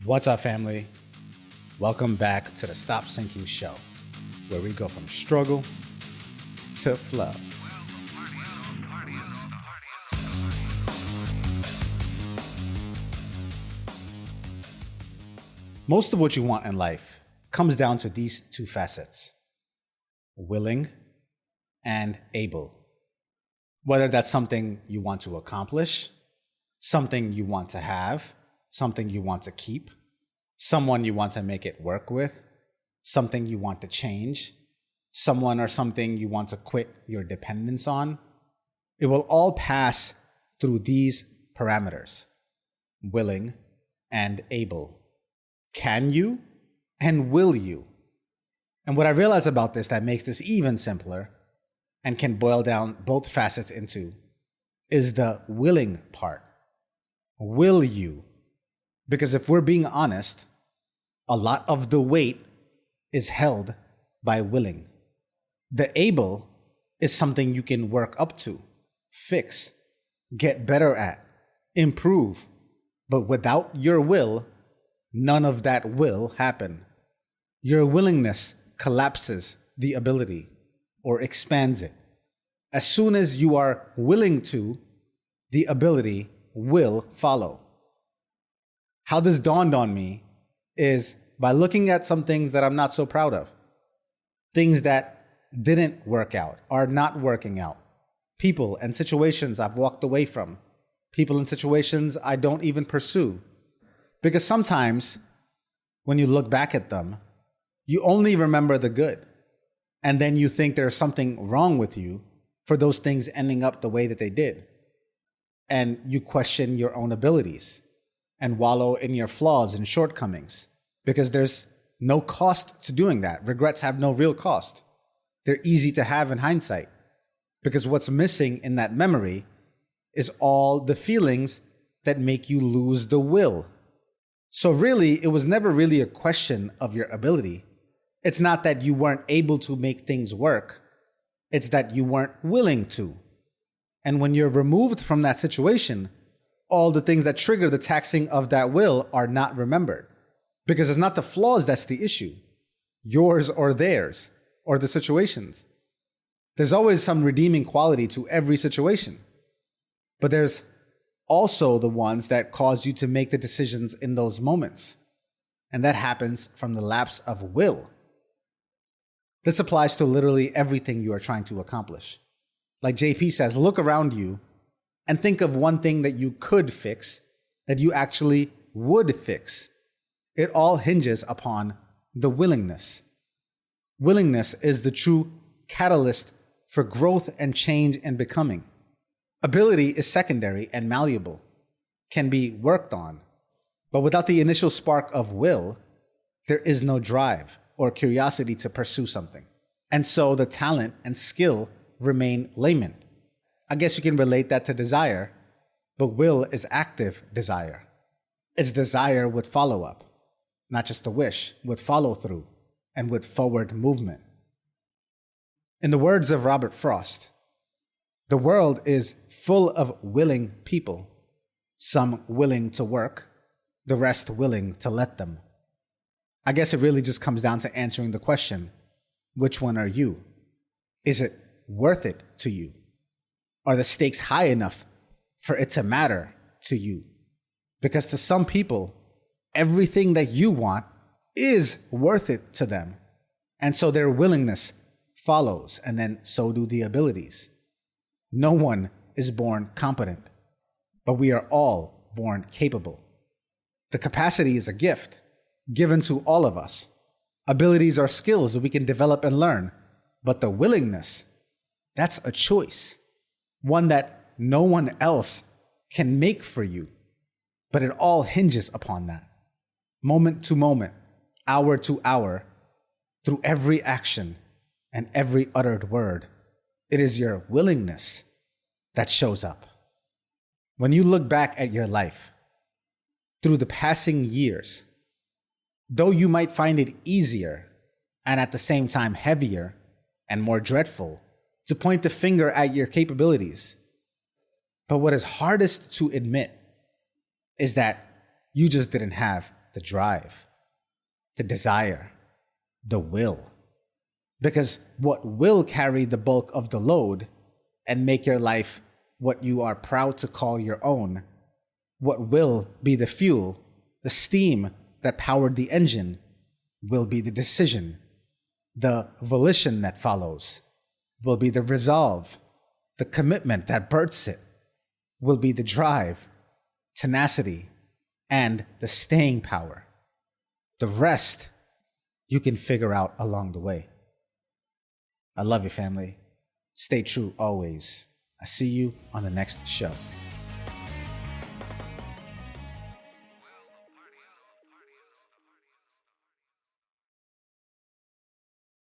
What's up, family? Welcome back to the Stop Sinking Show, where we go from struggle to flow. Most of what you want in life comes down to these two facets: willing and able. Whether that's something you want to accomplish, something you want to have, something you want to keep, someone you want to make it work with, something you want to change, someone or something you want to quit your dependence on, it will all pass through these parameters: willing and able. Can you and will you? And what I realize about this that makes this even simpler and can boil down both facets into is the willing part. Will you? Because if we're being honest, a lot of the weight is held by willing. The able is something you can work up to, fix, get better at, improve. But without your will, none of that will happen. Your willingness collapses the ability or expands it. As soon as you are willing to, the ability will follow. How this dawned on me is by looking at some things that I'm not so proud of. Things that didn't work out, are not working out. People and situations I've walked away from. People and situations I don't even pursue. Because sometimes when you look back at them, you only remember the good. And then you think there's something wrong with you for those things ending up the way that they did. And you question your own abilities and wallow in your flaws and shortcomings, because there's no cost to doing that. Regrets have no real cost. They're easy to have in hindsight, because what's missing in that memory is all the feelings that make you lose the will. So really, it was never really a question of your ability. It's not that you weren't able to make things work. It's that you weren't willing to. And when you're removed from that situation, all the things that trigger the taxing of that will are not remembered. Because it's not the flaws that's the issue, yours or theirs, or the situations. There's always some redeeming quality to every situation. But there's also the ones that cause you to make the decisions in those moments. And that happens from the lapse of will. This applies to literally everything you are trying to accomplish. Like JP says, look around you and think of one thing that you could fix, that you actually would fix. It all hinges upon the willingness. Willingness is the true catalyst for growth and change and becoming. Ability is secondary and malleable, can be worked on. But without the initial spark of will, there is no drive or curiosity to pursue something. And so the talent and skill remain lament. I guess you can relate that to desire, but will is active desire. It's desire with follow-up, not just a wish, with follow-through and with forward movement. In the words of Robert Frost, the world is full of willing people, some willing to work, the rest willing to let them. I guess it really just comes down to answering the question, which one are you? Is it worth it to you? Are the stakes high enough for it to matter to you? Because to some people, everything that you want is worth it to them. And so their willingness follows, and then so do the abilities. No one is born competent, but we are all born capable. The capacity is a gift given to all of us. Abilities are skills that we can develop and learn, but the willingness, that's a choice. One that no one else can make for you. But it all hinges upon that. Moment to moment, hour to hour, through every action and every uttered word, it is your willingness that shows up. When you look back at your life, through the passing years, though you might find it easier and at the same time heavier and more dreadful to point the finger at your capabilities, but what is hardest to admit is that you just didn't have the drive, the desire, the will. Because what will carry the bulk of the load and make your life what you are proud to call your own, what will be the fuel, the steam that powered the engine, will be the decision, the volition that follows, will be the resolve, the commitment that births it, will be the drive, tenacity, and the staying power. The rest you can figure out along the way. I love you, family. Stay true always. I see you on the next show.